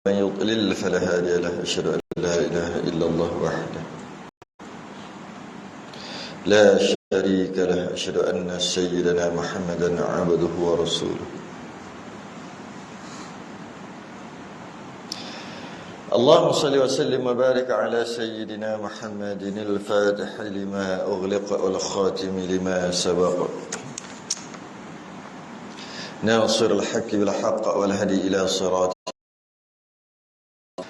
من يضلل فلا هادي له أشهد أن لا إله إلا الله وحده لا شريك له أشهد أن سيدنا محمدا عبده ورسوله اللهم صل وسلم وبارك على سيدنا محمد الفاتح لما أغلق والخاتم لما سبق ناصر الحق بالحق والهدي إلى صراط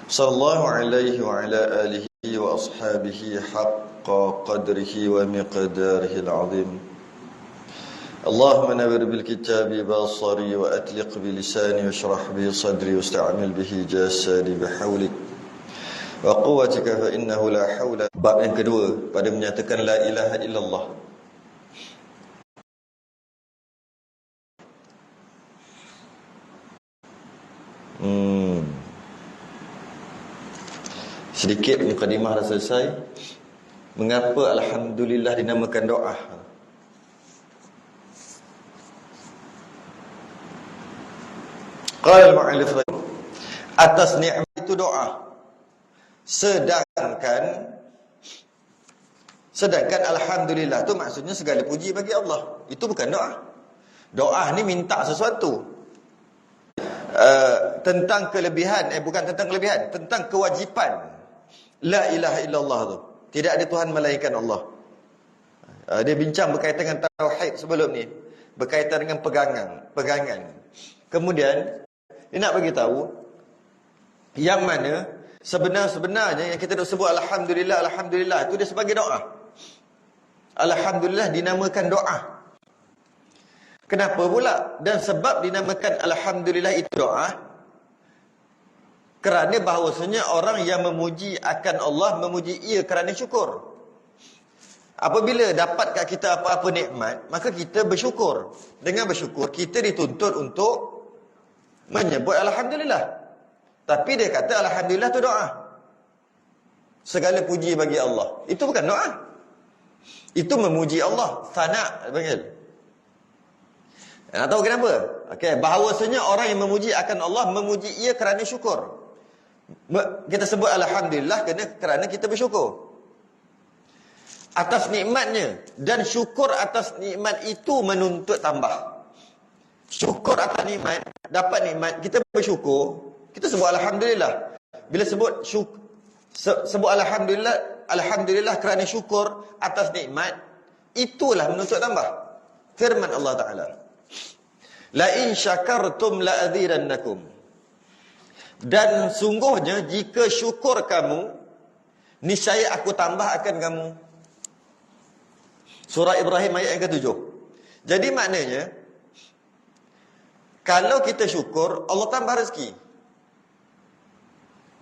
صلى الله عليه وعلى آله وأصحابه حق قدره ومقداره العظيم اللهم نور بالكتاب بصري وأطلق بلساني واشرح به صدري واستعمل به جسدي بحولك وقوتك فإنه لا حول. Bab yang kedua pada menyatakan la ilaha illallah. Sedikit mukadimah dah selesai. Mengapa alhamdulillah dinamakan doa? Qala al-mu'allif atas nikmat itu doa. Sedangkan alhamdulillah tu maksudnya segala puji bagi Allah. Itu bukan doa. Doa ni minta sesuatu. Tentang kelebihan, bukan tentang kelebihan, tentang kewajipan la ilaha illallah tu. Tidak ada Tuhan melainkan Allah. Dia bincang berkaitan dengan tauhid sebelum ni, berkaitan dengan pegangan. Kemudian dia nak bagi tahu yang mana sebenarnya yang kita nak sebut alhamdulillah itu dia sebagai doa. Alhamdulillah dinamakan doa. Kenapa pula? Dan sebab dinamakan alhamdulillah itu doa kerana bahawasanya orang yang memuji akan Allah, memuji ia kerana syukur. Apabila dapat kat kita apa-apa nikmat, maka kita bersyukur. Dengan bersyukur, kita dituntut untuk menyebut alhamdulillah. Tapi dia kata alhamdulillah tu doa. Segala puji bagi Allah. Itu bukan doa. Itu memuji Allah. Sana' panggil. Nak tahu kenapa? Okey, bahawasanya orang yang memuji akan Allah, memuji ia kerana syukur. Kita sebut alhamdulillah kerana kita bersyukur atas nikmatnya, dan syukur atas nikmat itu menuntut tambah. Syukur atas nikmat, dapat nikmat, kita bersyukur, kita sebut alhamdulillah. Bila sebut alhamdulillah kerana syukur atas nikmat, itulah menuntut tambah. Firman Allah Ta'ala, la in syakartum la azidannakum. Dan sungguhnya jika syukur kamu, niscaya aku tambah akan kamu. Surah Ibrahim ayat yang ke-7. Jadi maknanya, kalau kita syukur, Allah tambah rezeki.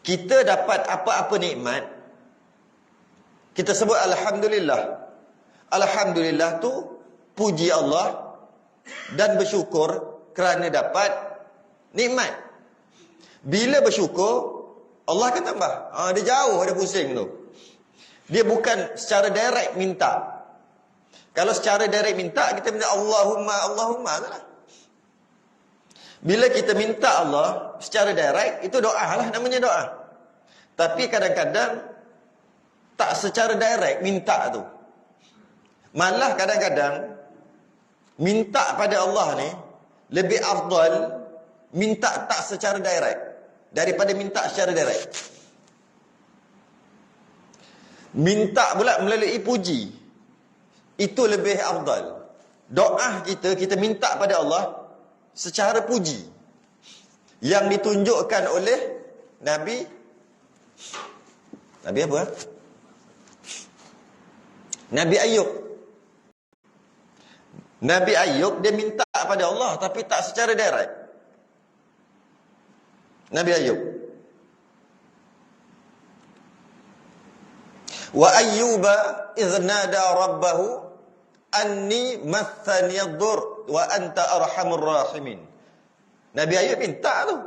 Kita dapat apa-apa nikmat, kita sebut alhamdulillah. Alhamdulillah tu puji Allah dan bersyukur kerana dapat nikmat. Bila bersyukur, Allah akan tambah. Dia jauh ada pusing tu. Dia bukan secara direct minta. Kalau secara direct minta, kita minta Allahumma lah. Bila kita minta Allah secara direct, itu doa lah, namanya doa. Tapi kadang-kadang tak secara direct minta tu. Malah kadang-kadang minta pada Allah ni lebih afdal minta tak secara direct daripada minta secara direct. Minta pula melalui puji, itu lebih afdal. Doa kita minta pada Allah secara puji, yang ditunjukkan oleh Nabi apa? Nabi Ayub. Nabi Ayub dia minta pada Allah tapi tak secara direct. Nabi Ayub. Wa ayyuba idh nada rabbahu anni mathani ad-dur wa anta arhamur rahimin. Nabi Ayub minta tu.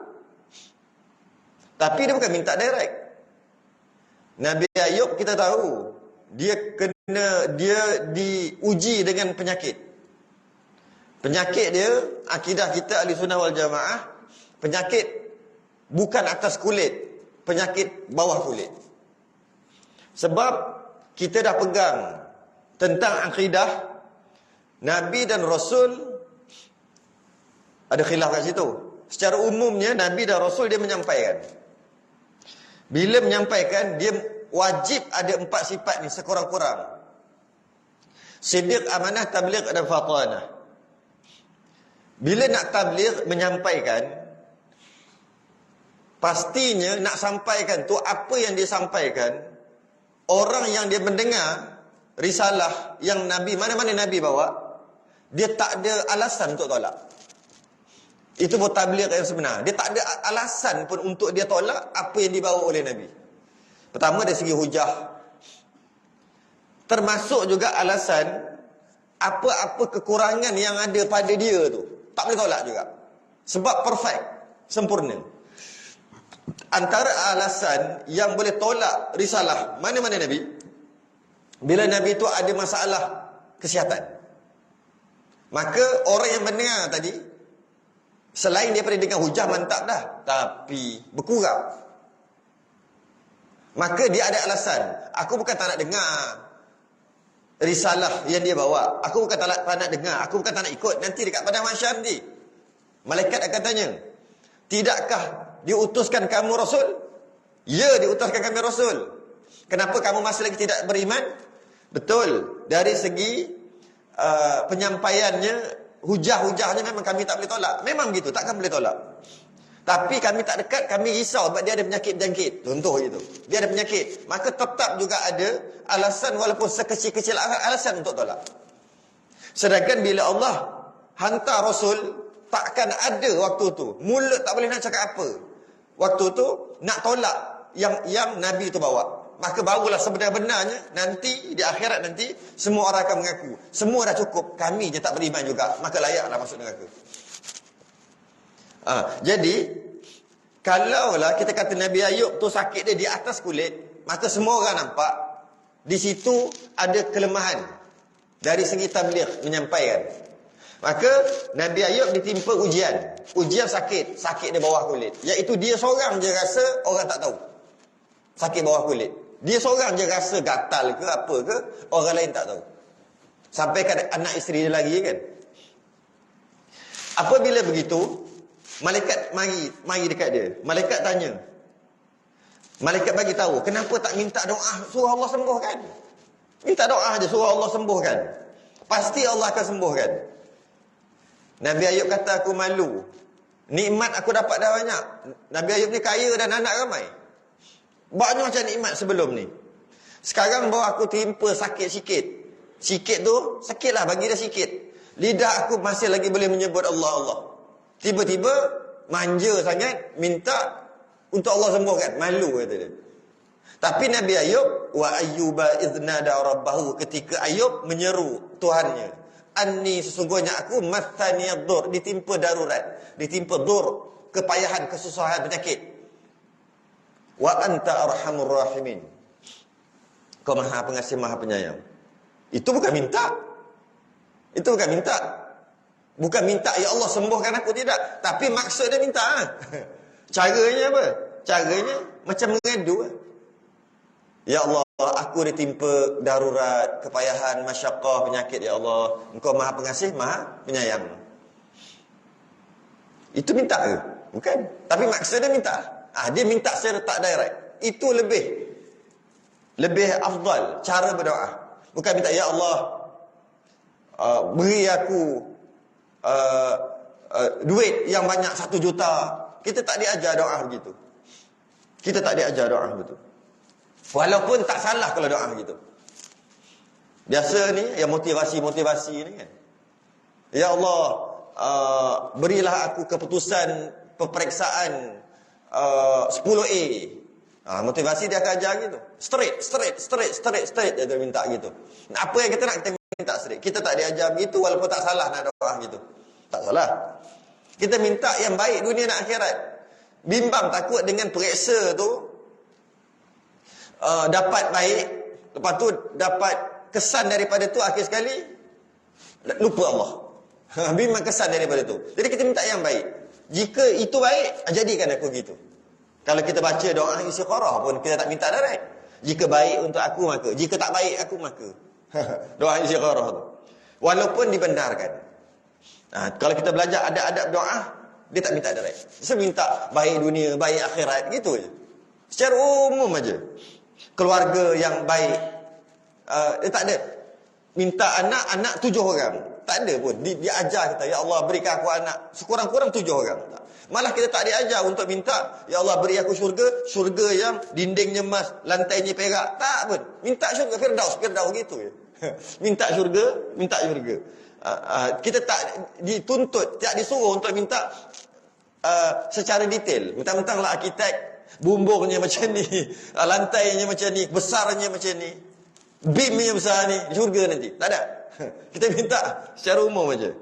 Tapi dia bukan minta direct. Nabi Ayub kita tahu dia diuji dengan penyakit. Penyakit dia, akidah kita Ahli Sunnah wal Jamaah, penyakit bukan atas kulit, penyakit bawah kulit. Sebab kita dah pegang tentang akidah Nabi dan Rasul, ada khilaf kat situ. Secara umumnya Nabi dan Rasul dia menyampaikan. Bila menyampaikan, dia wajib ada 4 sifat ni sekurang-kurang. Siddiq, amanah, tabligh dan fatanah. Bila nak tabligh, menyampaikan, pastinya nak sampaikan tu apa yang dia sampaikan, orang yang dia mendengar risalah yang Nabi, mana-mana Nabi bawa, dia tak ada alasan untuk tolak. Itu pun tabligh yang sebenar. Dia tak ada alasan pun untuk dia tolak apa yang dibawa oleh Nabi. Pertama dari segi hujah. Termasuk juga alasan apa-apa kekurangan yang ada pada dia tu, tak boleh tolak juga. Sebab perfect, sempurna. Antara alasan yang boleh tolak risalah mana-mana Nabi, bila Nabi tu ada masalah kesihatan. Maka orang yang mendengar tadi, selain daripada dengan hujah mantap dah, tapi berkurang, maka dia ada alasan. Aku bukan tak nak dengar risalah yang dia bawa, aku bukan tak nak dengar, aku bukan tak nak ikut. Nanti dekat padang mahsyar nanti malaikat akan tanya, tidakkah diutuskan kamu Rasul? Ya, diutuskan kami Rasul. Kenapa kamu masih lagi tidak beriman? Betul, dari segi penyampaiannya, hujah-hujahnya memang kami tak boleh tolak. Memang gitu, takkan boleh tolak. Tapi kami tak dekat, kami risau sebab dia ada penyakit berjangkit. Contoh gitu. Dia ada penyakit. Maka tetap juga ada alasan, walaupun sekecil-kecil alasan untuk tolak. Sedangkan bila Allah hantar Rasul, takkan ada waktu tu. Mulut tak boleh nak cakap apa. Waktu tu nak tolak yang Nabi tu bawa. Maka barulah sebenar-benarnya nanti di akhirat nanti semua orang akan mengaku, semua dah cukup, kami je tak beriman juga, maka layaklah masuk neraka. Jadi kalaulah kita kata Nabi Ayub tu sakit dia di atas kulit, maka semua orang nampak di situ ada kelemahan dari segi tabligh, menyampaikan. Maka Nabi Ayub ditimpa ujian sakit di bawah kulit, iaitu dia seorang je rasa orang tak tahu sakit bawah kulit. Dia seorang je rasa gatal ke apa ke, orang lain tak tahu. Sampai ke anak isteri dia lagi kan. Apabila begitu, malaikat mari dekat dia. Malaikat tanya. Malaikat bagi tahu, kenapa tak minta doa suruh Allah sembuhkan? Minta doa aja suruh Allah sembuhkan. Pasti Allah akan sembuhkan. Nabi Ayub kata, aku malu. Nikmat aku dapat dah banyak. Nabi Ayub ni kaya dan anak ramai. Banyak macam nikmat sebelum ni. Sekarang baru aku timpa sakit sikit. Sikit tu, sakit lah, bagi dia sikit. Lidah aku masih lagi boleh menyebut Allah, Allah. Tiba-tiba, manja sangat, minta untuk Allah sembuhkan. Malu kata dia. Tapi Nabi Ayub, wa ayyuba idznada rabbahu, ketika Ayub menyeru Tuhannya. Anni, sesungguhnya aku, mathaniyad-dur, ditimpa darurat. Ditimpa dur, kepayahan, kesusahan, penyakit. Wa anta arhamur rahimin. Kau maha pengasih, maha penyayang. Itu bukan minta. Itu bukan minta. Bukan minta, ya Allah sembuhkan aku, tidak. Tapi maksud dia minta. Caranya apa? Caranya macam mengadu. Ya Allah, aku ditimpa darurat, kepayahan, masyaqqah, penyakit, ya Allah. Engkau maha pengasih, maha penyayang. Itu minta ke? Bukan. Tapi maksud dia minta. Dia minta secara tak direct. Itu lebih afdal cara berdoa. Bukan minta, ya Allah, beri aku duit yang banyak 1 juta. Kita tak diajar doa begitu. Kita tak diajar doa begitu. Walaupun tak salah kalau doa begitu. Biasa ni yang motivasi-motivasi ni kan. Ya Allah, berilah aku keputusan peperiksaan 10A. Motivasi dia akan ajar gitu. Straight dia minta gitu. Nah, apa yang kita nak, kita minta straight. Kita tak diajar begitu, walaupun tak salah nak doa gitu. Tak salah. Kita minta yang baik dunia dan akhirat. Bimbang takut dengan periksa tu dapat baik, lepas tu dapat kesan daripada tu, akhir sekali lupa Allah. Bimbang kesan daripada tu. Jadi kita minta yang baik. Jika itu baik, jadikan aku gitu. Kalau kita baca doa istikharah pun kita tak minta direct. Jika baik untuk aku maka, jika tak baik aku maka. Doa istikharah tu. Walaupun dibenarkan. Kalau kita belajar adab-adab doa, dia tak minta direct. Dia minta baik dunia, baik akhirat, gitu je. Secara umum aja. Keluarga yang baik. Dia tak ada. Minta anak 7 orang. Tak ada pun. Dia ajar kita, ya Allah berikan aku anak. Sekurang-kurang 7 orang. Malah kita tak diajar untuk minta, ya Allah beri aku syurga yang dindingnya emas, lantainya perak. Tak pun. Minta syurga, Firdaus gitu je. Minta syurga. Kita tak dituntut, tak disuruh untuk minta secara detail. Mentang-mentanglah arkitek, bumbungnya macam ni, lantainya macam ni, besarnya macam ni, beamnya besar ni, syurga nanti. Tak ada. Kita minta secara umum aja.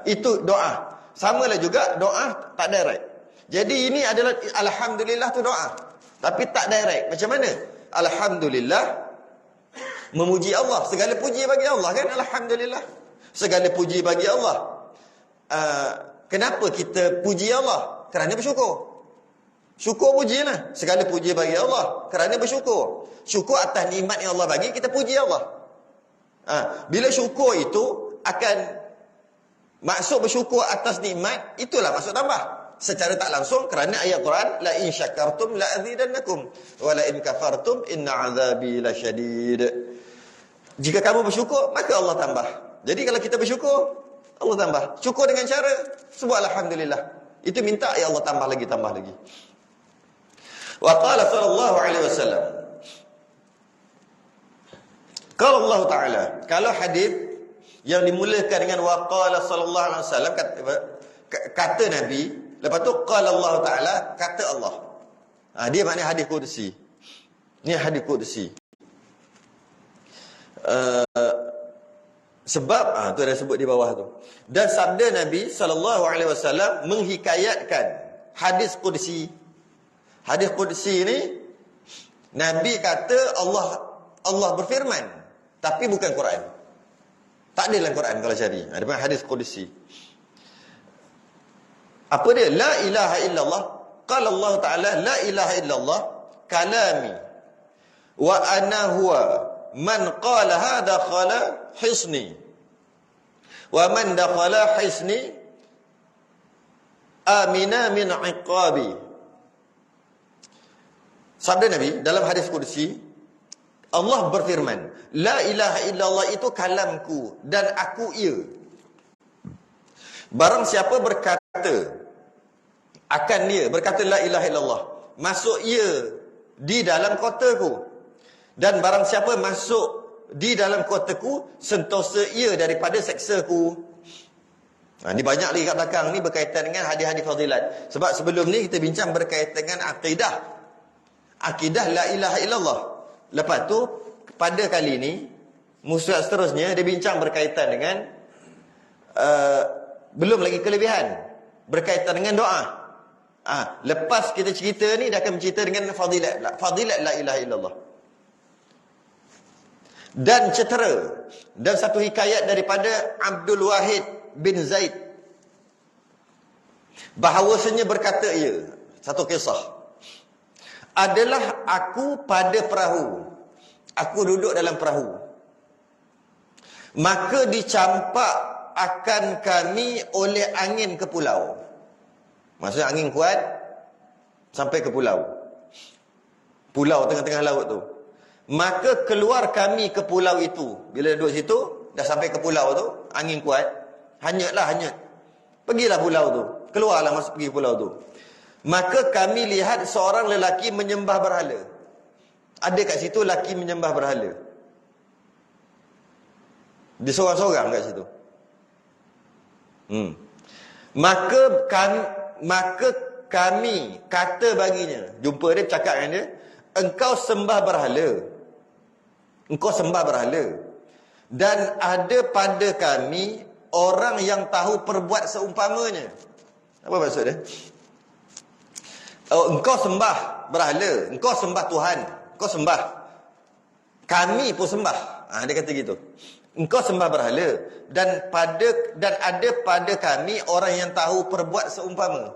Itu doa. Samalah juga doa tak direct. Jadi ini adalah alhamdulillah tu doa, tapi tak direct. Macam mana? Alhamdulillah, memuji Allah. Segala puji bagi Allah kan? Alhamdulillah. Segala puji bagi Allah. Kenapa kita puji Allah? Kerana bersyukur. Syukur pujilah. Segala puji bagi Allah kerana bersyukur. Syukur atas nikmat yang Allah bagi, kita puji Allah. Bila syukur itu akan maksud bersyukur atas nikmat, itulah maksud tambah. Secara tak langsung kerana ayat Quran, la in syakartum la azidannakum wa la in kafartum inna azabi lasyadid. Jika kamu bersyukur, maka Allah tambah. Jadi kalau kita bersyukur, Allah tambah. Syukur dengan cara sebut alhamdulillah. Itu minta, ya Allah tambah lagi. Wa qala sallallahu alaihi wasallam, qala Allah Taala, kalau hadis yang dimulakan dengan waqala sallallahu alaihi wasallam, kata Nabi, lepas tu qala Allah Taala, kata Allah. Dia maknanya hadis qudsi. Ni hadis qudsi. Sebab tu ada sebut di bawah tu. Dan sabda Nabi sallallahu alaihi wasallam menghikayatkan hadis qudsi. Hadis qudsi ni Nabi kata Allah berfirman, tapi bukan Quran. Tak ada dalam Quran kalau cari. Ada pun hadis qudsi. Apa dia? La ilaha illallah. Qala Allah Ta'ala, la ilaha illallah kalami. Wa ana huwa man qala hadha khala hisni. Wa man dakhala hisni amina min iqabi. Sabda Nabi dalam hadis qudsi, Allah berfirman, la ilaha illallah itu kalamku dan aku ia. Barang siapa berkata akan dia, berkata la ilaha illallah, masuk ia di dalam kotaku, dan barang siapa masuk di dalam kotaku, sentosa ia daripada seksaku. Ini banyak lagi kat belakang ni berkaitan dengan hadis-hadis fadilat. Sebab sebelum ni kita bincang berkaitan dengan akidah la ilaha illallah. Lepas tu pada kali ni musuh seterusnya dia bincang berkaitan dengan belum lagi kelebihan berkaitan dengan doa. Lepas kita cerita ni dia akan bercerita dengan fadilat la ilaha illallah. Dan cetera dan satu hikayat daripada Abdul Wahid bin Zaid, bahawasanya berkata ia, satu kisah, adalah aku pada perahu. Aku duduk dalam perahu. Maka dicampak akan kami oleh angin ke pulau. Maksudnya angin kuat sampai ke pulau. Pulau tengah-tengah laut tu. Maka keluar kami ke pulau itu. Bila duduk situ, dah sampai ke pulau tu, angin kuat. Hanyut. Pergilah pulau tu. Keluarlah masuk pergi pulau tu. Maka kami lihat seorang lelaki menyembah berhala. Ada kat situ lelaki menyembah berhala. Dia seorang-seorang kat situ. Maka kami kata baginya, jumpa dia, cakap dengan dia, engkau sembah berhala. Engkau sembah berhala. Dan ada pada kami orang yang tahu perbuat seumpamanya. Apa maksud dia? Engkau sembah berhala, engkau sembah Tuhan, engkau sembah. Kami pun sembah. Dia kata gitu. Engkau sembah berhala dan ada pada kami orang yang tahu perbuat seumpama.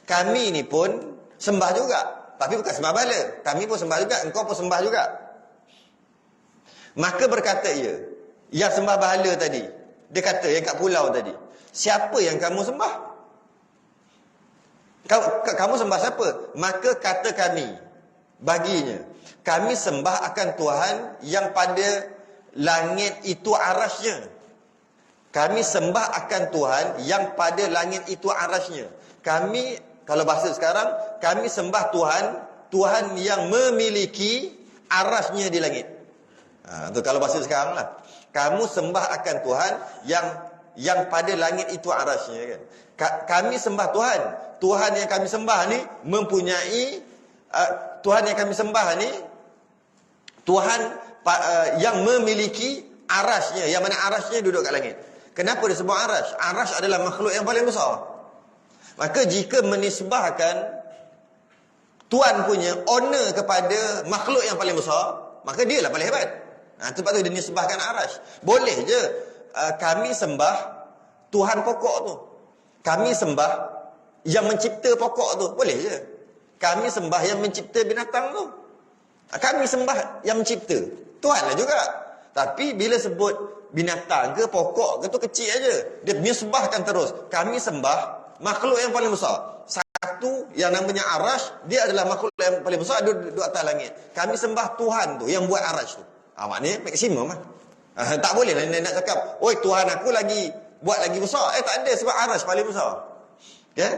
Kami ni pun Sembah juga. Tapi bukan sembah bala. Kami pun sembah juga, engkau pun sembah juga. Maka berkata ia, yang sembah bahala tadi, dia kata yang kat pulau tadi, siapa yang kamu sembah? Kamu sembah siapa? Maka kata kami, baginya, kami sembah akan Tuhan yang pada langit itu arasnya. Kami sembah akan Tuhan yang pada langit itu arasnya. Kami, kalau bahasa sekarang, kami sembah Tuhan, Tuhan yang memiliki arasnya di langit. Itu kalau bahasa sekarang lah. Kamu sembah akan Tuhan yang pada langit itu arasnya, kan. Kami sembah Tuhan. Tuhan yang kami sembah ni mempunyai Tuhan yang kami sembah ni Tuhan yang memiliki arasnya, yang mana arasnya duduk kat langit. Kenapa disebut aras? Aras adalah makhluk yang paling besar. Maka jika menisbahkan Tuhan punya honor kepada makhluk yang paling besar, maka dia lah paling hebat. Sebab tu dia nisbahkan aras. Boleh je kami sembah Tuhan pokok tu. Kami sembah yang mencipta pokok tu. Boleh je. Kami sembah yang mencipta binatang tu. Kami sembah yang mencipta. Tuhan lah juga. Tapi bila sebut binatang ke pokok ke tu kecil aja. Dia nisbahkan terus. Kami sembah makhluk yang paling besar. Satu yang namanya aras, dia adalah makhluk yang paling besar duduk atas langit. Kami sembah Tuhan tu yang buat aras tu. Maknanya maksimum lah. Tak boleh lah nak cakap, oi Tuhan aku lagi buat lagi besar. Tak ada, sebab aras paling besar. Ya?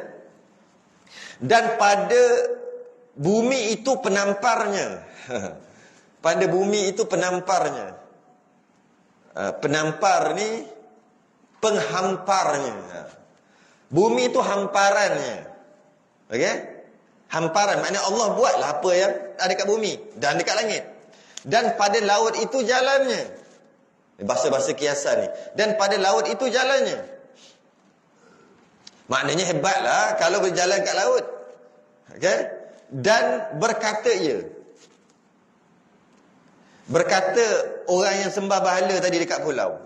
Dan pada bumi itu penamparnya. Pada bumi itu penamparnya. Penampar ni penghamparnya. Bumi itu hamparannya. Okey? Hamparan maknanya Allah buatlah apa yang ada dekat bumi dan dekat langit. Dan pada laut itu jalannya. Bahasa-bahasa kiasan ni. Dan pada laut itu jalannya. Maknanya hebatlah kalau berjalan kat laut. Okey? Dan berkata ia. Berkata orang yang sembah bahala tadi dekat pulau,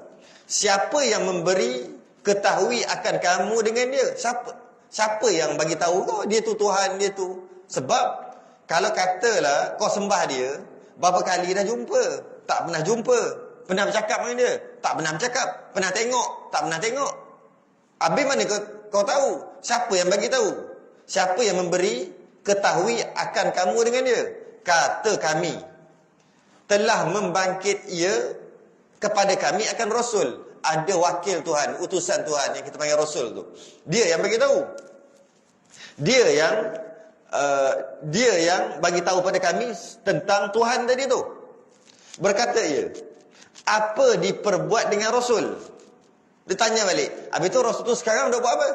siapa yang memberi ketahui akan kamu dengan dia? Siapa yang bagi tahu kau dia tu Tuhan dia tu? Sebab kalau katalah kau sembah dia, berapa kali dah jumpa? Tak pernah jumpa. Pernah bercakap dengan dia? Tak pernah bercakap. Pernah tengok? Tak pernah tengok. Habis mana kau tahu? Siapa yang bagi tahu? Siapa yang memberi ketahui akan kamu dengan dia? Kata kami, telah membangkit ia kepada kami akan Rasul. Ada wakil Tuhan, utusan Tuhan yang kita panggil Rasul tu. Dia yang bagi tahu. Dia yang bagi tahu pada kami tentang Tuhan tadi tu. Berkata ia, apa diperbuat dengan Rasul? Dia tanya balik, habis tu Rasul tu sekarang dah buat apa?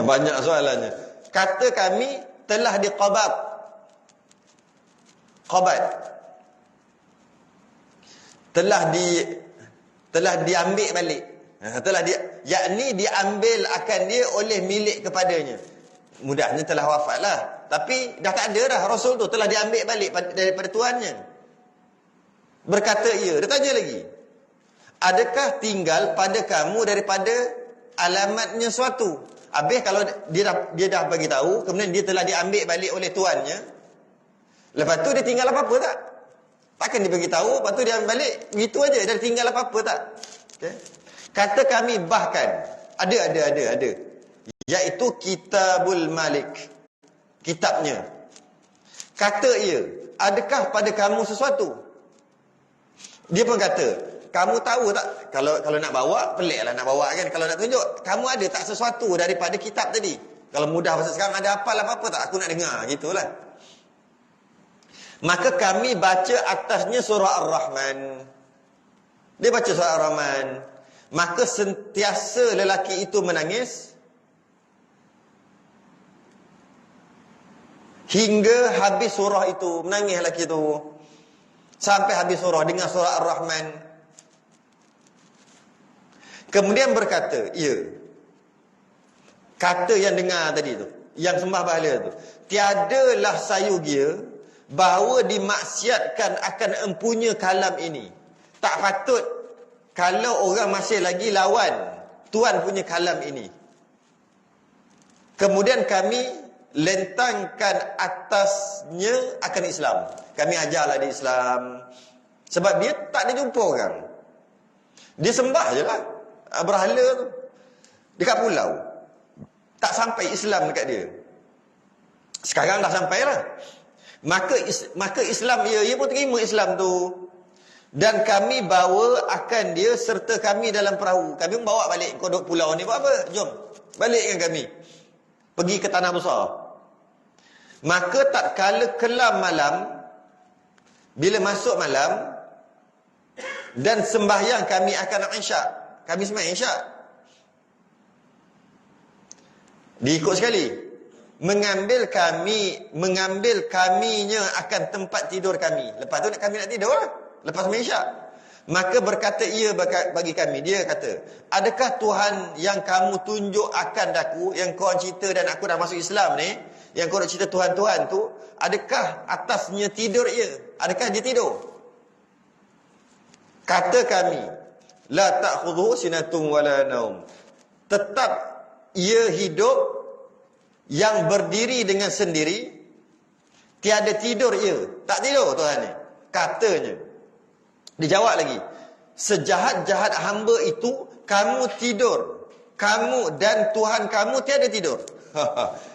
Banyak soalannya. Kata kami telah diqabat. Qabat. Telah diambil balik. Yakni diambil akan dia oleh milik kepadanya. Mudahnya telah wafatlah. Tapi dah tak ada dah Rasul tu, telah diambil balik daripada tuannya. Berkata ia, dia tanya lagi, adakah tinggal pada kamu daripada alamatnya suatu? Habis kalau dia dah bagi tahu, kemudian dia telah diambil balik oleh tuannya, lepas tu dia tinggal apa-apa tak? Takkan dia bagi tahu, lepas tu dia ambil balik, begitu aja, dia tinggal apa-apa tak? Okay. Kata kami bahkan, ada. Iaitu Kitabul Malik. Kitabnya. Kata ia, adakah pada kamu sesuatu? Dia pun kata, kamu tahu tak? Kalau nak bawa, peliklah nak bawa kan. Kalau nak tunjuk, kamu ada tak sesuatu daripada kitab tadi? Kalau mudah bahasa sekarang, ada apa-apa tak? Aku nak dengar, gitulah. Maka kami baca atasnya surah Ar-Rahman. Dia baca surah Ar-Rahman. Maka sentiasa lelaki itu menangis hingga habis surah itu. Menangis lelaki itu sampai habis surah, dengar surah Ar-Rahman. Kemudian berkata, kata yang dengar tadi tu, yang sembah bahala tu, tiadalah sayugia bahawa dimaksiatkan akan empunya kalam ini. Tak patut kalau orang masih lagi lawan Tuhan punya kalam ini. Kemudian kami lentangkan atasnya akan Islam. Kami ajarlah di Islam. Sebab dia tak ada jumpa orang. Dia sembah je lah berhala tu dekat pulau. Tak sampai Islam dekat dia. Sekarang dah sampai lah. Maka Islam ia pun terima Islam tu. Dan kami bawa akan dia serta kami dalam perahu. Kami pun bawa balik. Kau duduk pulau ni buat apa? Jom balikkan kami pergi ke tanah besar. Maka tak kala kelam malam, bila masuk malam dan sembahyang kami akan nak isyak. Kami sembahyang isyak. Diikut sekali. Mengambil kaminya akan tempat tidur kami. Lepas tu kami nak tidur lah. Lepas sembahyang isyak. Maka berkata ia bagi kami. Dia kata, adakah Tuhan yang kamu tunjuk akan daku, yang kau cerita dan aku dah masuk Islam ni, yang kau nak cerita Tuhan-Tuhan tu, adakah atasnya tidur ia? Adakah dia tidur? Kata kami, la ta'khudhu sinatun wala naum. Tetap ia hidup yang berdiri dengan sendiri, tiada tidur ia. Tak tidur Tuhan ni. Katanya. Dijawab lagi. Sejahat-jahat hamba itu kamu tidur. Kamu dan Tuhan kamu tiada tidur.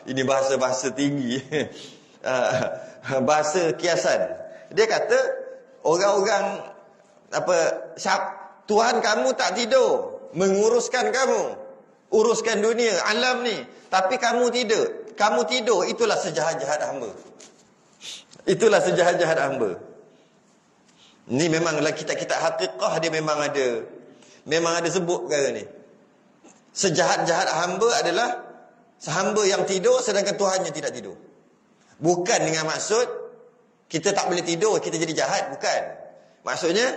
Ini bahasa-bahasa tinggi. Bahasa kiasan. Dia kata orang-orang Tuhan kamu tak tidur menguruskan kamu, uruskan dunia alam ni, tapi kamu tidak. Kamu tidur. Itulah sejahat-jahat hamba. Itulah sejahat-jahat hamba. Ni memanglah kitab-kitab hakikah dia memang ada sebut perkara ni. Sejahat-jahat hamba adalah hamba yang tidur sedangkan Tuhannya tidak tidur. Bukan dengan maksud kita tak boleh tidur, kita jadi jahat. Bukan. Maksudnya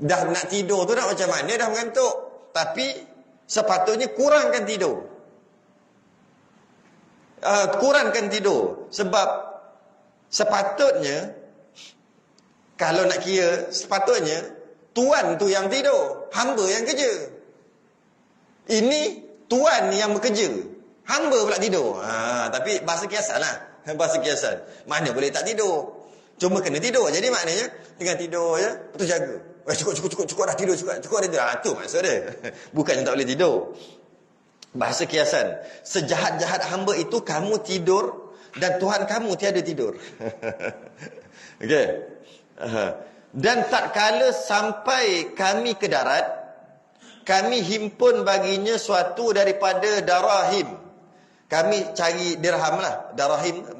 dah nak tidur tu nak macam mana, dah mengantuk. Tapi sepatutnya kurangkan tidur. Kurangkan tidur. Sebab sepatutnya, kalau nak kira, sepatutnya Tuan tu yang tidur, hamba yang kerja. Ini Tuan yang bekerja, hamba pula tidur. Tapi bahasa kiasan lah. Bahasa kiasan. Mana boleh tak tidur? Cuma kena tidur. Jadi maknanya tengah tidur je, betul jaga. Cukup dah tidur, cukup dah tidur. Tu maksud dia. Bukan yang tak boleh tidur. Bahasa kiasan. Sejahat-jahat hamba itu kamu tidur dan Tuhan kamu tiada tidur. Okey. Dan tak kala sampai kami ke darat, kami himpun baginya suatu daripada darahim. Kami cari dirham lah. Darahim,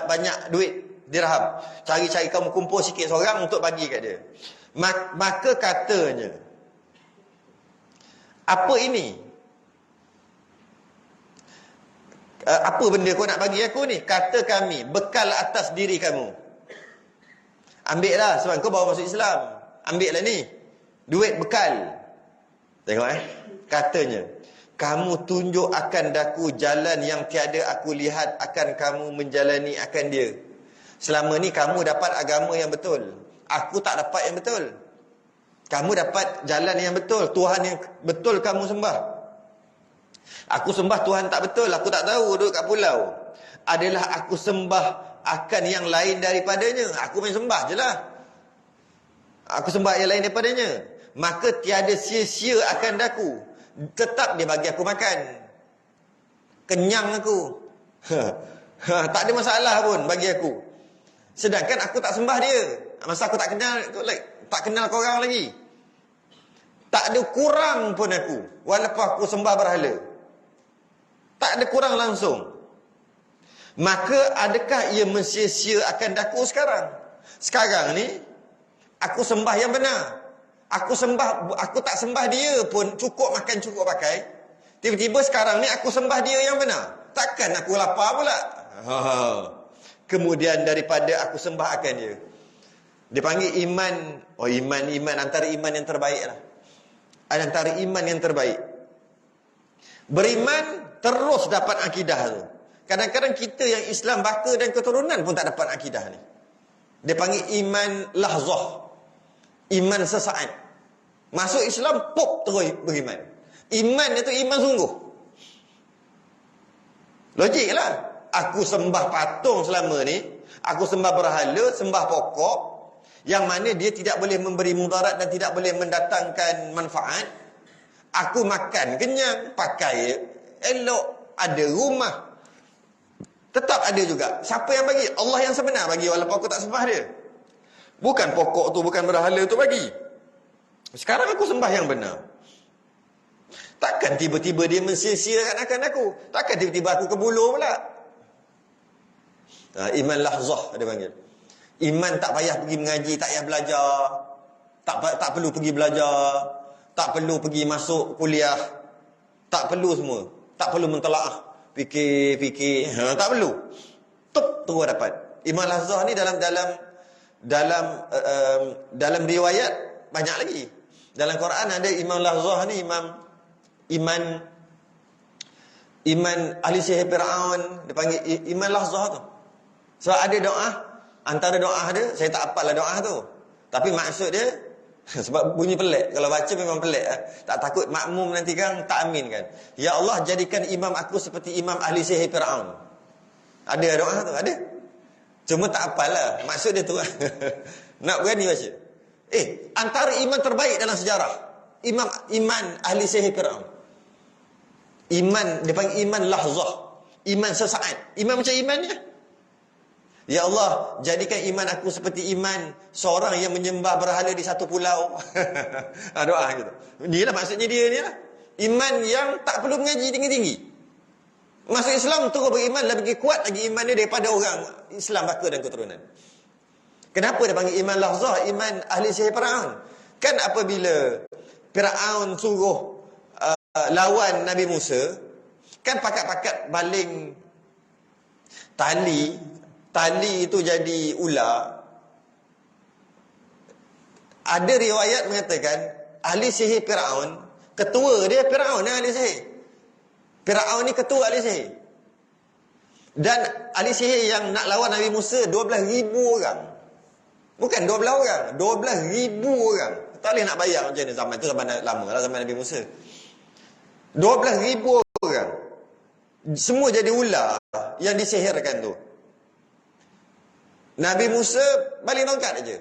banyak duit dirham. Cari-cari, kamu kumpul sikit seorang untuk bagi kat dia. Maka katanya, apa ini? Apa benda kau nak bagi aku ni? Kata kami, bekal atas diri kamu. Ambil lah, sebab kau bawa masuk Islam. Ambil lah ni, duit bekal. Tengok katanya, kamu tunjuk akan daku jalan yang tiada aku lihat akan kamu menjalani akan dia. Selama ni kamu dapat agama yang betul, aku tak dapat yang betul. Kamu dapat jalan yang betul, Tuhan yang betul kamu sembah. Aku sembah Tuhan tak betul, aku tak tahu, duduk kat pulau. Adalah aku sembah akan yang lain daripadanya. Aku main sembah je lah. Aku sembah yang lain daripadanya. Maka tiada sia-sia akan daku. Tetap dia bagi aku makan. Kenyang aku. Tak ada masalah pun bagi aku. Sedangkan aku tak sembah dia. Masa aku tak kenal korang lagi. Tak ada kurang pun aku. Walaupun aku sembah berhala. Tak ada kurang langsung. Maka adakah ia mensia-sia akan daku sekarang? Sekarang ni aku sembah yang benar. Aku tak sembah dia pun, cukup makan, cukup pakai. Tiba-tiba sekarang ni aku sembah dia yang benar. Takkan aku lapar pula. Kemudian daripada aku sembah akan dia. Dia panggil iman. Iman antara iman yang terbaik lah. Antara iman yang terbaik. Beriman terus dapat akidah tu. Kadang-kadang kita yang Islam baka dan keturunan pun tak dapat akidah ni. Dia panggil iman lahzah. Iman sesaat. Masuk Islam, pop terus beriman. Iman itu iman sungguh. Logik lah. Aku sembah patung selama ni, aku sembah berhala, sembah pokok, yang mana dia tidak boleh memberi mudarat dan tidak boleh mendatangkan manfaat. Aku makan kenyang, pakai elok, ada rumah, tetap ada juga. Siapa yang bagi? Allah yang sebenar bagi, walaupun aku tak sembah dia. Bukan pokok tu, bukan berhala tu bagi. Sekarang aku sembah yang benar. Takkan tiba-tiba dia mensia-siakan aku. Takkan tiba-tiba aku kebuluh pula. Iman lahzah dia panggil. Iman tak payah pergi mengaji, tak payah belajar. Tak perlu pergi belajar. Tak perlu pergi masuk kuliah. Tak perlu semua. Tak perlu mentelaah. Fikir. Tak perlu. Terus dapat. Iman lahzah ni dalam riwayat banyak lagi. Dalam Quran ada iman lahzah ni, iman ahli sihir Fir'aun, dia panggil iman lahzah tu. Sebab ada doa, antara doa dia, saya tak hafal lah doa tu, tapi maksud dia sebab bunyi pelik, kalau baca memang pelik. Tak takut makmum nanti kan tak amin kan. Ya Allah, jadikan imam aku seperti imam ahli sihir Fir'aun. Ada doa tu, ada. Cuma tak hafal lah maksud dia tu. Nak berani baca. Antara iman terbaik dalam sejarah, iman ahli sihir Fir'aun. Iman, dia panggil iman lahzah, iman sesaat. Iman macam iman ni. Ya Allah, jadikan iman aku seperti iman seorang yang menyembah berhala di satu pulau. Doa gitu. Inilah maksudnya dia ni lah. Iman yang tak perlu mengaji tinggi-tinggi. Masuk Islam terus beriman, lebih kuat lagi iman dia daripada orang Islam baka dan keturunan. Kenapa dia panggil iman lahzah, iman ahli sihir Fir'aun? Kan apabila Fir'aun suruh lawan Nabi Musa, kan pakat-pakat baling tali itu jadi ular. Ada riwayat mengatakan ahli sihir Fir'aun, ketua dia Fir'aun yang ahli sihir. Fir'aun ni ketua ahli sihir. Dan ahli sihir yang nak lawan Nabi Musa 12,000 orang. Bukan 12 orang, 12,000 orang. Tak boleh nak bayar macam ni, zaman tu zaman lama lah, zaman Nabi Musa. 12,000 orang. Semua jadi ular yang disihirkan tu. Nabi Musa baling tongkat aja.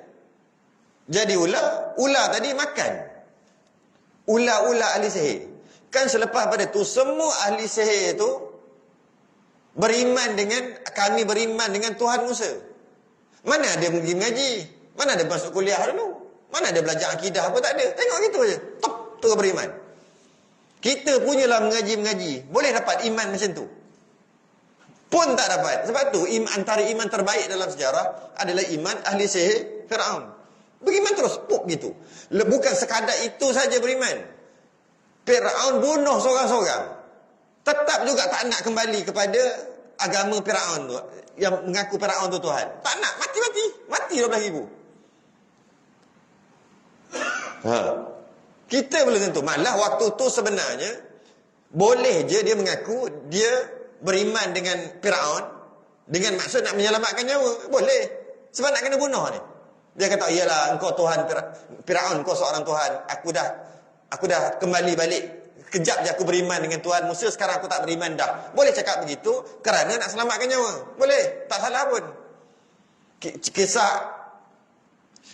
Jadi ular tadi makan. Ular-ular ahli sihir. Kan selepas pada tu semua ahli sihir tu kami beriman dengan Tuhan Musa. Mana ada pergi mengaji? Mana ada masuk kuliah dulu? Mana ada belajar akidah apa, tak ada. Tengok gitu aja. Terus beriman. Kita punyalah mengaji. Boleh dapat iman macam tu? Pun tak dapat. Sebab tu antara iman terbaik dalam sejarah adalah iman ahli sihir Fir'aun. Beriman terus, gitu. Bukan sekadar itu saja beriman. Fir'aun bunuh seorang-seorang. Tetap juga tak nak kembali kepada agama Fir'aun tu, yang mengaku Fir'aun tu Tuhan. Tak nak, mati 12,000. Kita belum tentu. Malah waktu tu sebenarnya boleh je dia mengaku dia beriman dengan Fir'aun dengan maksud nak menyelamatkan nyawa. Boleh. Sebab nak kena bunuh ni. Dia kata, iyalah engkau Tuhan Fir'aun, engkau seorang Tuhan. Aku dah kembali balik. Kejap je aku beriman dengan Tuhan Musa, sekarang aku tak beriman dah. Boleh cakap begitu kerana nak selamatkan nyawa. Boleh. Tak salah pun. Kisah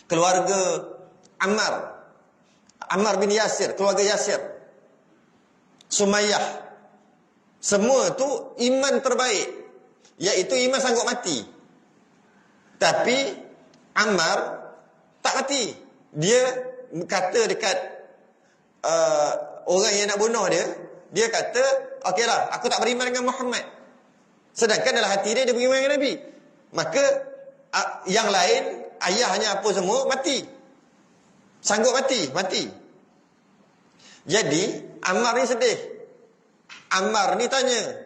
keluarga Ammar bin Yasir, keluarga Yasir, Sumayyah, semua tu iman terbaik, iaitu iman sanggup mati. Tapi Ammar tak mati. Dia kata dekat orang yang nak bunuh dia kata, okeylah, aku tak beriman dengan Muhammad. Sedangkan dalam hati dia beriman dengan Nabi. Maka yang lain, ayahnya apa semua, mati. Sanggup mati. Jadi Ammar ni sedih. Ammar ni tanya,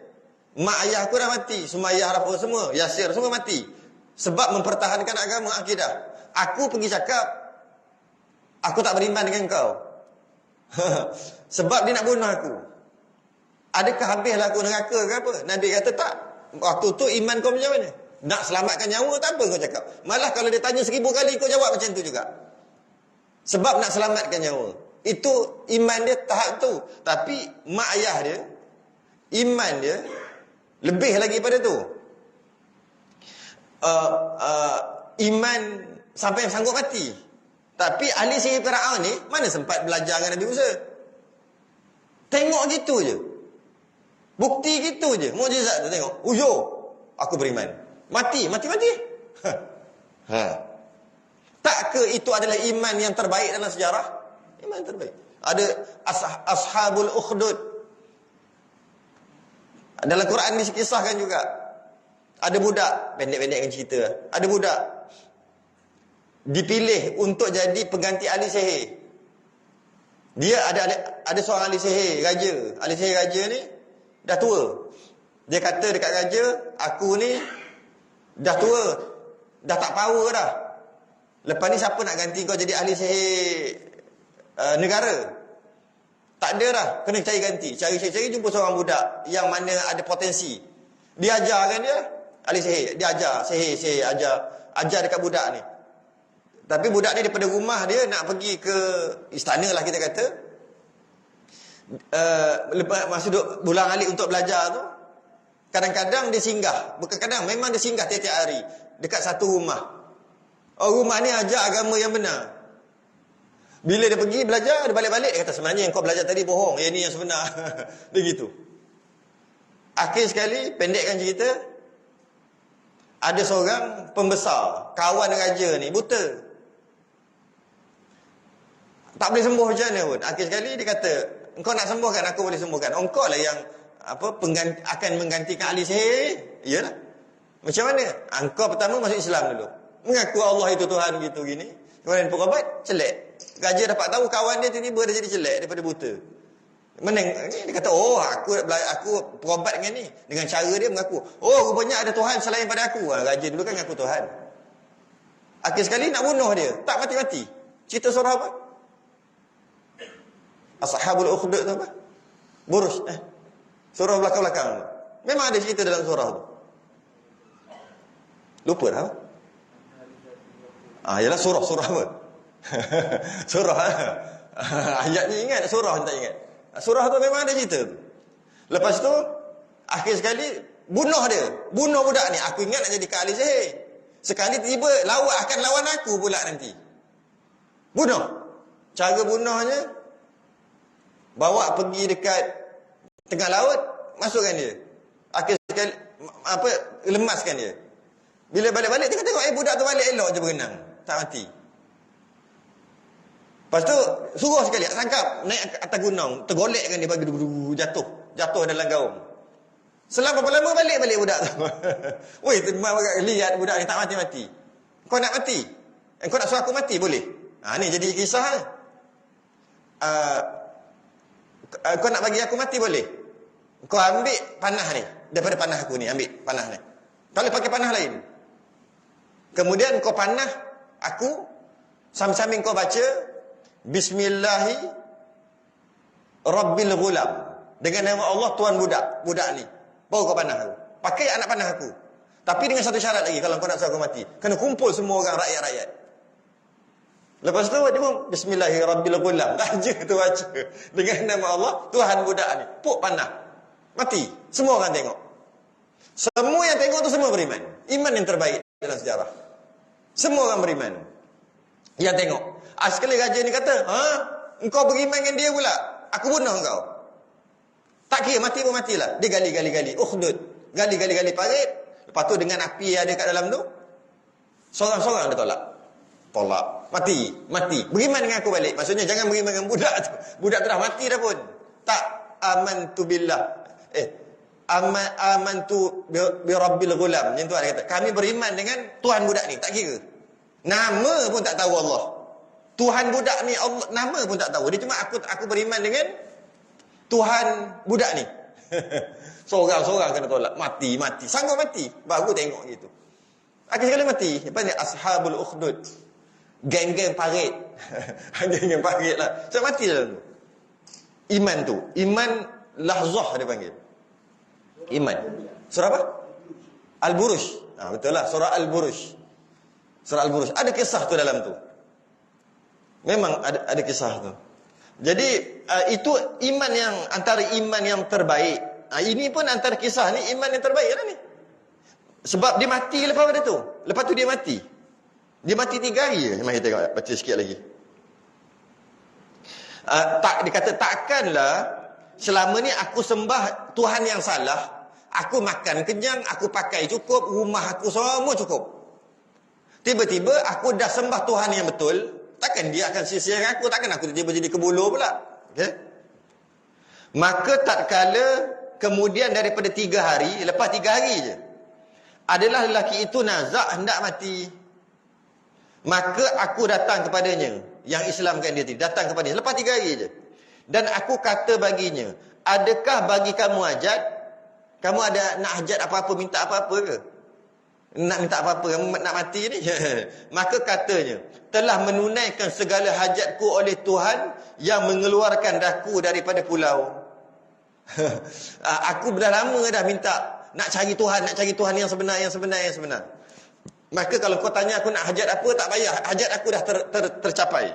mak ayah aku dah mati, Sumayyah apa semua, Yasir semua mati. Sebab mempertahankan agama akidah. Aku pergi cakap, aku tak beriman dengan kau. Sebab dia nak bunuh aku. Adakah habislah aku neraka ke apa? Nabi kata tak. Waktu tu iman kau macam mana? Nak selamatkan nyawa tak apa kau cakap. Malah kalau dia tanya 1000 kali kau jawab macam tu juga. Sebab nak selamatkan nyawa. Itu iman dia tahap tu. Tapi mak ayah dia, iman dia Lebih lagi pada tu. Iman sampai yang sanggup mati. Tapi ahli sihir Firaun ni mana sempat belajar dengan Nabi Musa? Tengok gitu je. Bukti gitu je. Mukjizat tu tengok. Uyo, aku beriman. Mati. Tak ke itu adalah iman yang terbaik dalam sejarah? Iman terbaik. Ada ashabul ukhdud. Dalam Quran dikisahkan juga. Ada budak, pendek-pendek kan cerita. Ada budak dipilih untuk jadi pengganti ahli sihir. Dia ada seorang ahli sihir raja. Ahli sihir raja ni dah tua. Dia kata dekat raja, aku ni dah tua, dah tak power dah. Lepas ni siapa nak ganti kau jadi ahli sihir negara? Tak ada dah, kena cari ganti. Cari jumpa seorang budak yang mana ada potensi. Dia ajarkan dia ahli sihir, dia ajar sihir ajar dekat budak ni. Tapi budak ni daripada rumah dia nak pergi ke istana lah kita kata. Lepas masa duduk bulan alik untuk belajar tu, kadang-kadang dia singgah. Bukan kadang, memang dia singgah tiap-tiap hari dekat satu rumah. Rumah ni ajar agama yang benar. Bila dia pergi belajar, dia balik-balik, dia kata sebenarnya yang kau belajar tadi bohong, yang ni yang sebenar. Dia gitu. Akhir sekali, pendekkan cerita, ada seorang pembesar, kawan raja ni, buta. Tak boleh sembuh macam mana pun. Akhir sekali dia kata, engkau nak sembuhkan, aku boleh sembuhkan. Engkau lah yang akan menggantikan ahli sihir. Iyalah. Macam mana? Engkau pertama masuk Islam dulu. Mengaku Allah itu Tuhan gitu gini. Kemudian perobat, celek. Raja dapat tahu kawan dia tiba-tiba dia jadi celek daripada buta. Dia kata, aku perobat dengan ni. Dengan cara dia mengaku, rupanya ada Tuhan selain pada aku. Raja dulu kan mengaku Tuhan. Akhir sekali nak bunuh dia. Tak mati-mati. Cerita surah apa? Ashabul ukhdud tu apa? Buruj. Surah belakang-belakang. Memang ada cerita dalam surah tu. Lupa dah. Yalah surah apa? Surah. Ayatnya ingat, surah tak ingat. Surah tu memang ada cerita tu. Lepas tu akhir sekali bunuh dia. Bunuh budak ni. Aku ingat nak jadi ahli sihir. Sekali tiba akan lawan aku pula nanti. Bunuh. Cara bunuhnya, bawa pergi dekat tengah laut, masukkan dia. Akhir sekali lemaskan dia. Bila balik-balik dia tengok budak tu balik elok je berenang, tak mati. Lepas tu suruh sekali tangkap, naik atas gunung, tergolekkan dia bagi jatuh dalam gaung. Selang berapa lama balik budak tu. Woi, lihat budak ni tak mati-mati. Kau nak mati? Kau nak suruh aku mati boleh? Ni jadi kisah. Kau nak bagi aku mati boleh? Kau ambil panah ni. Daripada panah aku ni, ambil panah ni. Kau boleh pakai panah lain. Kemudian kau panah aku, sambil-sambil kau baca Bismillahi Rabbil Ghulam. Dengan nama Allah Tuhan budak ni. Baru kau panah aku. Pakai anak panah aku. Tapi dengan satu syarat lagi, kalau kau nak suruh aku mati. Kena kumpul semua orang rakyat-rakyat. Lepas tu dia pun Bismillahirrabbilghulam. Raja tu baca dengan nama Allah Tuhan budak ni. Puk panah. Mati. Semua orang tengok. Semua yang tengok tu semua beriman. Iman yang terbaik dalam sejarah. Semua orang beriman. Yang tengok. Sekali raja ni kata, engkau beriman dengan dia pula. Aku bunuh engkau. Tak kira mati pun matilah. Dia gali. Ukhdud. Gali parit. Lepas tu dengan api yang ada kat dalam tu, seorang-seorang dia tolak. Mati. Beriman dengan aku balik. Maksudnya jangan beriman dengan budak tu. Budak tu dah mati dah pun. Tak amantu billah. Amantu bi rabbil ghulam. Yang tu ada kata, kami beriman dengan Tuhan budak ni. Tak kira. Nama pun tak tahu Allah. Tuhan budak ni Allah, nama pun tak tahu. Dia cuma aku beriman dengan Tuhan budak ni. Seorang-seorang kena tolak. Mati. Sanggup mati. Baru tengok gitu. Akhir sekali mati. Lepas ni ashabul ukhdud. Geng-geng parit. Geng-geng parit lah. So mati dalam tu. Iman tu. Iman lahzah dia panggil. Iman. Surah apa? Al-Buruj. Betul lah. Surah Al-Buruj. Ada kisah tu dalam tu. Memang ada kisah tu. Jadi itu iman yang antara iman yang terbaik Ini pun antara kisah ni iman yang terbaik lah ni. Sebab dia mati lepas pada tu. Lepas tu dia mati. Dia mati 3 hari je. Mari tengok, baca sikit lagi. Dia kata, takkanlah selama ni aku sembah Tuhan yang salah. Aku makan kenyang, aku pakai cukup, rumah aku semua cukup. Tiba-tiba aku dah sembah Tuhan yang betul. Takkan dia akan sia-siakan aku? Takkan aku tiba-tiba jadi kebolo pula? Okay? Maka tatkala kemudian daripada 3 hari, lepas 3 hari je, adalah lelaki itu nazak hendak mati. Maka aku datang kepadanya, yang Islamkan dia tadi, datang kepadanya lepas 3 hari je. Dan aku kata baginya, adakah bagi kamu hajat? Kamu ada nak hajat apa-apa, minta apa-apa ke? Nak minta apa-apa, kamu nak mati ni? Maka katanya, telah menunaikan segala hajatku oleh Tuhan yang mengeluarkan daku daripada pulau. Aku dah lama dah minta nak cari Tuhan yang sebenar. Maka kalau kau tanya aku nak hajat apa, tak payah, hajat aku dah tercapai.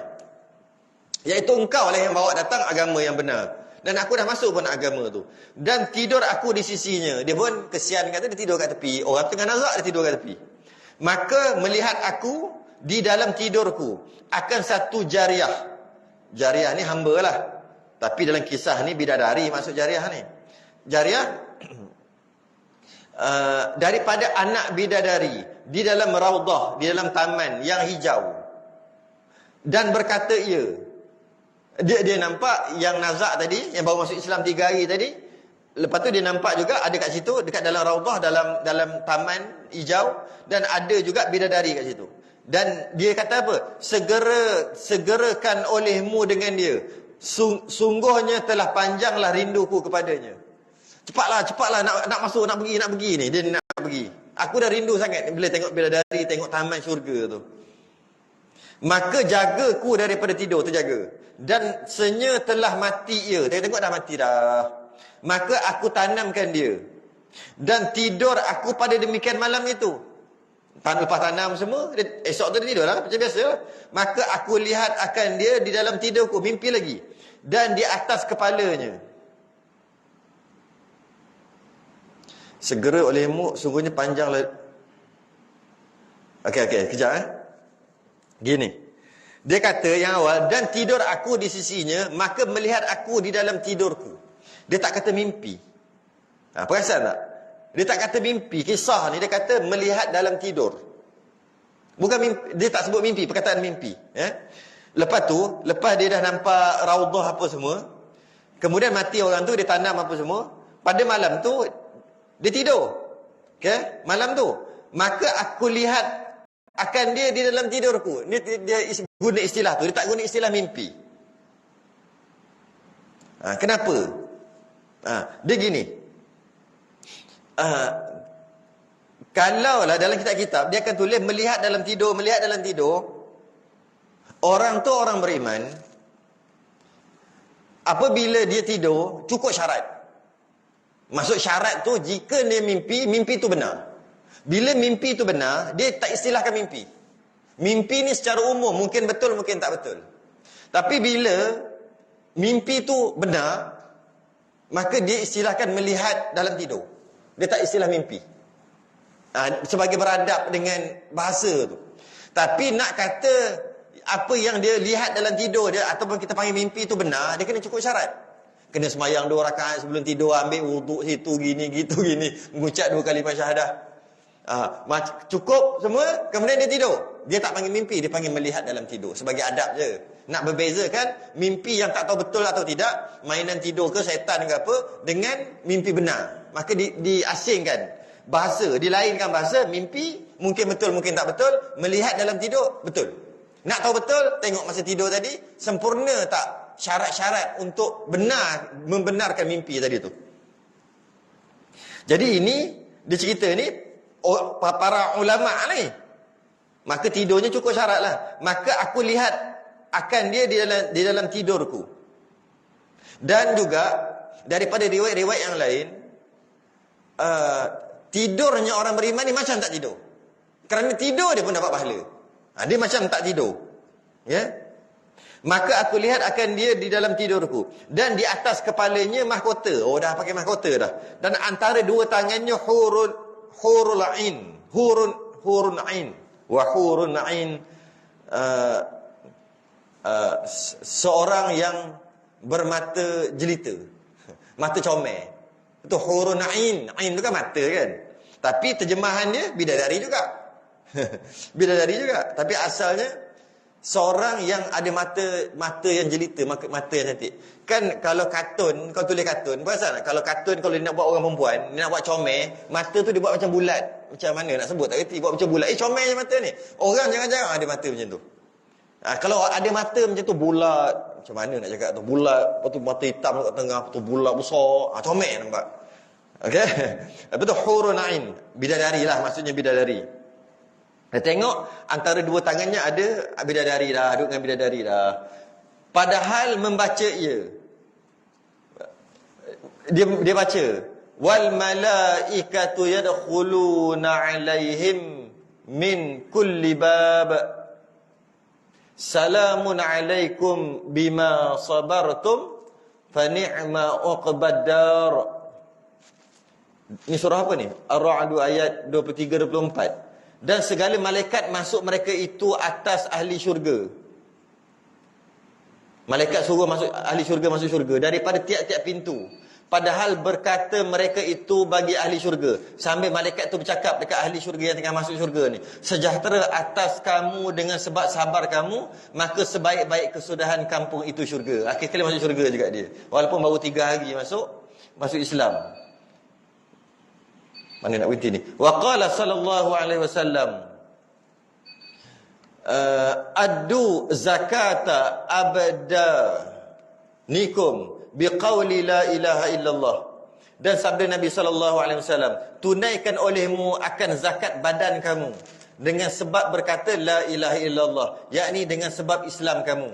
Iaitu engkau lah yang bawa datang agama yang benar. Dan aku dah masuk pun agama tu. Dan tidur aku di sisinya. Dia pun kesian kata, dia tidur kat tepi. Orang tengah nazak, dia tidur kat tepi. Maka melihat aku di dalam tidurku akan satu jariah. Jariah ni hamba lah. Tapi dalam kisah ni bidadari maksud jariah ni. Jariah daripada anak bidadari di dalam raudah, di dalam taman yang hijau. Dan berkata dia nampak yang nazak tadi, yang baru masuk Islam 3 hari tadi. Lepas tu dia nampak juga ada kat situ, dekat dalam raudah, dalam taman hijau. Dan ada juga bidadari kat situ. Dan dia kata apa? Segerakan olehmu dengan dia. Sungguhnya telah panjanglah rinduku kepadanya. Cepatlah nak masuk, nak pergi ni. Dia nak pergi. Aku dah rindu sangat bila tengok bidadari, tengok taman syurga tu. Maka jagaku daripada tidur, terjaga. Dan senya telah mati ia. Tengok dah mati dah. Maka aku tanamkan dia. Dan tidur aku pada demikian malam itu. Lepas tanam semua, esok tu dia tidur lah, macam biasa. Maka aku lihat akan dia di dalam tidurku, mimpi lagi. Dan di atas kepalanya. Segera olehmu, sungguhnya panjanglah. Okey, kejap Gini. Dia kata yang awal, dan tidur aku di sisinya, maka melihat aku di dalam tidurku. Dia tak kata mimpi. Perasan tak? Dia tak kata mimpi. Kisah ni dia kata melihat dalam tidur. Bukan mimpi. Dia tak sebut mimpi, perkataan mimpi. Lepas tu, lepas dia dah nampak raudah apa semua, kemudian mati orang tu, dia tanam apa semua. Pada malam tu, dia tidur. Okay? Malam tu. Maka aku lihat akan dia di dalam tidurku. Dia guna istilah tu. Dia tak guna istilah mimpi. Kenapa? Dia gini. Kalaulah dalam kitab-kitab dia akan tulis melihat dalam tidur. Orang tu orang beriman. Apabila dia tidur, cukup syarat. Maksud syarat tu, jika dia mimpi tu benar. Bila mimpi tu benar, dia tak istilahkan mimpi. Mimpi ni secara umum mungkin betul, mungkin tak betul. Tapi bila mimpi tu benar, maka dia istilahkan melihat dalam tidur. Dia tak istilah mimpi. Sebagai beradab dengan bahasa tu. Tapi nak kata apa yang dia lihat dalam tidur dia, ataupun kita panggil mimpi tu benar, dia kena cukup syarat. Kena semayang 2 rakaat sebelum tidur, ambil wuduk situ gini, mengucap 2 kalimah syahadah. Cukup semua, kemudian dia tidur. Dia tak panggil mimpi, dia panggil melihat dalam tidur. Sebagai adab je. Nak berbezakan mimpi yang tak tahu betul atau tidak, mainan tidur ke, syaitan ke apa, dengan mimpi benar. Maka diasingkan bahasa, dilainkan bahasa. Mimpi mungkin betul, mungkin tak betul. Melihat dalam tidur, betul. Nak tahu betul, tengok masa tidur tadi, sempurna tak syarat-syarat untuk membenarkan mimpi tadi tu. Jadi ini, dia cerita ni, para ulama ni, maka tidurnya cukup syarat lah. Maka aku lihat akan dia di dalam tidurku. Dan juga daripada riwayat-riwayat yang lain, tidurnya orang beriman ni macam tak tidur. Kerana tidur dia pun dapat pahala. Dia macam tak tidur. Ya. Maka aku lihat akan dia di dalam tidurku. Dan di atas kepalanya mahkota. Oh, dah pakai mahkota dah. Dan antara dua tangannya hurul ain. Hurun ain. Wa hurun ain. Seorang yang bermata jelita. Mata comel. Itu hurun ain. Ain tu kan mata kan. Tapi terjemahannya bidadari juga. Bidadari juga. Tapi asalnya seorang yang ada mata yang jelita, mata yang cantik. Kan kalau kartun, kau tulis kartun, perasan tak? Kalau kartun, kalau dia nak buat orang perempuan, dia nak buat comel, mata tu dia buat macam bulat. Macam mana nak sebut, tak kerti, buat macam bulat. Comel je mata ni. Orang jarang-jarang ada mata macam tu. Kalau ada mata macam tu bulat, macam mana nak cakap tu? Bulat, lepas tu mata hitam kat tengah, lepas tu bulat besar. Comel nampak. Okey. Lepas tu hurun ain, bidadari lah, maksudnya bidadari. Dia tengok antara dua tangannya ada bidadari dah, duduk dengan bidadari dah. Padahal membaca dia baca wal malaikatu yadkhuluna alaihim min kulli bab salamun alaikum bima sabartum fa ni'ma uqbad dar. Ini surah apa ni? Ar-Ra'd ayat 23-24. Dan segala malaikat masuk mereka itu atas ahli syurga. Malaikat suruh masuk ahli syurga masuk syurga daripada tiap-tiap pintu. Padahal berkata mereka itu bagi ahli syurga. Sambil malaikat itu bercakap dekat ahli syurga yang tengah masuk syurga ni. Sejahtera atas kamu dengan sebab sabar kamu, maka sebaik-baik kesudahan kampung itu syurga. Akhir-akhir masuk syurga juga dia. Walaupun baru 3 hari masuk Islam. Mana nak berhenti ni? Wa qala sallallahu alaihi wasallam addu zakata abda nikum biqauli la ilaha illallah. Dan sabda Nabi sallallahu alaihi wasallam, tunaikan olehmu akan zakat badan kamu dengan sebab berkata la ilaha illallah, yakni dengan sebab Islam kamu.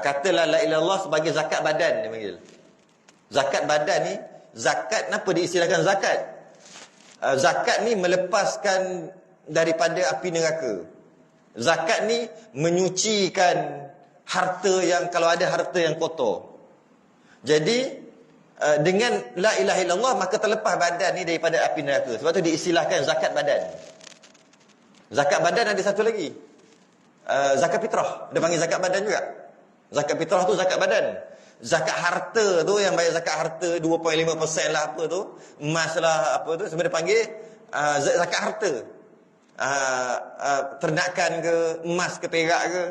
Katalah la ilaha illallah sebagai zakat badan dia panggil. Zakat badan ni, zakat kenapa diistilahkan zakat? Zakat ni melepaskan daripada api neraka. Zakat ni menyucikan harta yang, kalau ada harta yang kotor. Jadi dengan la ilaha illallah maka terlepas badan ni daripada api neraka. Sebab tu diistilahkan zakat badan. Zakat badan ada satu lagi. Zakat fitrah. Dia panggil zakat badan juga. Zakat fitrah tu zakat badan. Zakat harta tu, yang bayar zakat harta 2.5% lah apa tu, emas lah apa tu, semua dia panggil zakat harta. Ternakan ke, emas ke, perak ke,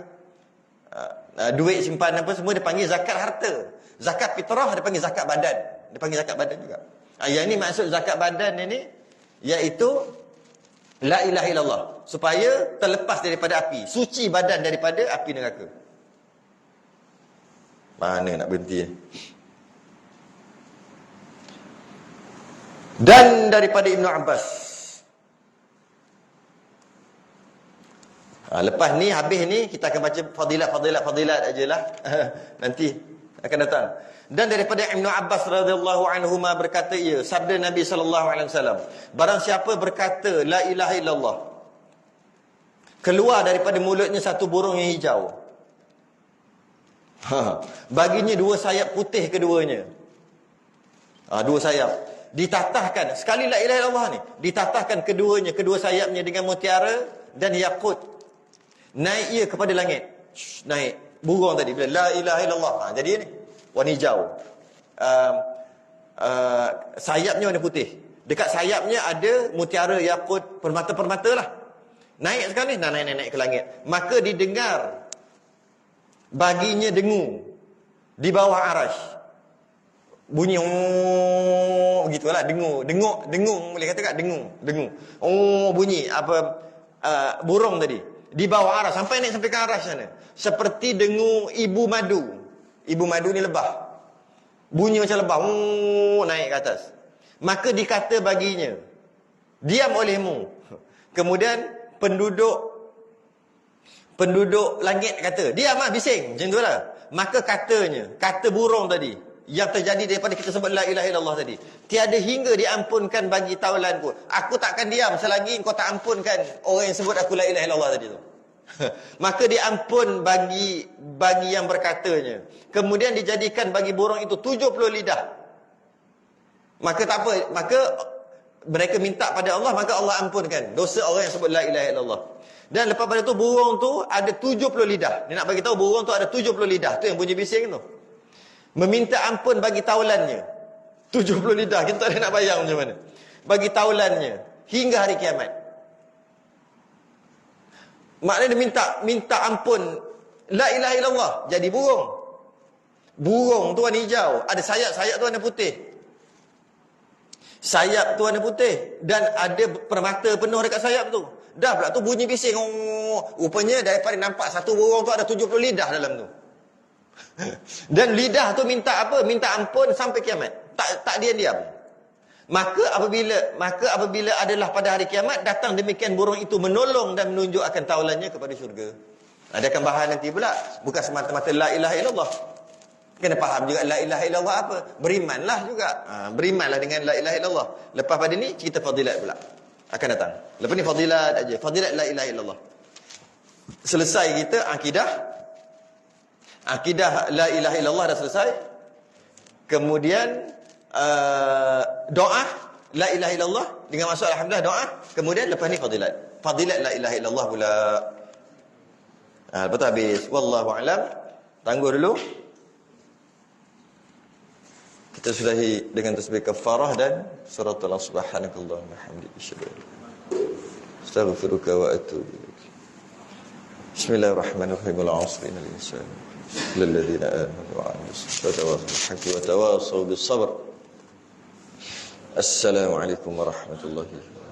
duit simpan apa, semua dia panggil zakat harta. Zakat fitrah dia panggil zakat badan. Dia panggil zakat badan juga. Yang ini maksud zakat badan ini, iaitu la ilaha illallah, supaya terlepas daripada api, suci badan daripada api neraka. Mana nak berhenti? Dan daripada Ibn Abbas. Lepas ni, habis ni, kita akan baca fadilat ajalah. Nanti akan datang. Dan daripada Ibn Abbas radhiyallahu anhuma berkata ia, sabda Nabi sallallahu alaihi wasallam, barang siapa berkata la ilaha illallah, keluar daripada mulutnya satu burung yang hijau, baginya 2 sayap putih keduanya. 2 sayap ditatahkan, sekali la ilaha illallah ni, ditatahkan kedua sayapnya dengan mutiara dan yakut. Naik ia kepada langit. Naik burung tadi bila la ilaha illallah. Jadi ni warna hijau. Sayapnya warna putih. Dekat sayapnya ada mutiara, yakut, permata-permata lah. Naik sekali, naik ke langit. Maka didengar baginya dengung di bawah arash. Bunyi begitulah, dengung boleh kata tak, dengung. Bunyi apa burung tadi di bawah arash, sampai naik sampai ke arash sana. Seperti dengung ibu madu. Ibu madu ni lebah. Bunyi macam lebah, naik ke atas. Maka dikata baginya, diam olehmu. Kemudian penduduk langit kata, diamlah, bising, macam tu lah. Maka kata burung tadi, yang terjadi daripada kita sebut la ilaha illallah tadi, tiada hingga diampunkan bagi taulanku. Aku takkan diam selagi kau tak ampunkan orang yang sebut aku la ilaha illallah tadi tu. Maka diampun bagi yang berkatanya. Kemudian dijadikan bagi burung itu 70 lidah. Maka tak apa, maka mereka minta pada Allah, maka Allah ampunkan dosa orang yang sebut la ilaha illallah. Dan lepas pada tu burung tu ada 70 lidah. Dia nak bagi tahu burung tu ada 70 lidah. Tu yang bunyi bising tu. Meminta ampun bagi taulannya. 70 lidah, kita tak ada nak bayang macam mana. Bagi taulannya hingga hari kiamat. Maknanya dia minta ampun la ilaha illallah jadi burung. Burung tu warna hijau, ada sayap-sayap tu warna putih. Sayap tu warna putih dan ada permata penuh dekat sayap tu. Dah pula tu bunyi bising. Oh, rupanya daripada nampak satu burung tu ada 70 lidah dalam tu. Dan lidah tu minta apa? Minta ampun sampai kiamat. Tak diam-diam. Maka apabila adalah pada hari kiamat, datang demikian burung itu menolong dan menunjukkan taulannya kepada syurga. Ada tambahan nanti pula, bukan semata-mata la ilaha illallah. Kena faham juga la ilaha illallah apa. Berimanlah juga. Berimanlah dengan la ilaha illallah. Lepas pada ni cerita fadilat pula akan datang. Lepas ni fadilat aja. Fadilat la ilaha illallah. Selesai kita akidah. Akidah la ilaha illallah dah selesai. Kemudian doa la ilaha illallah dengan maksud alhamdulillah doa. Kemudian lepas ni fadilat. Fadilat la ilaha illallah pula. Lepas tu habis. Wallahu alam. Tangguh dulu. Kita sudahi dengan tasbih kafarah dan surat subhanakallahumma hamdika astaghfiruka wa atubu ilaik. Bismillahirrahmanirrahim. Al-'asri innal insana lilladzina amanu wa 'amilus solihati wa tawasaw bis sabr. Assalamualaikum warahmatullahi wabarakatuh.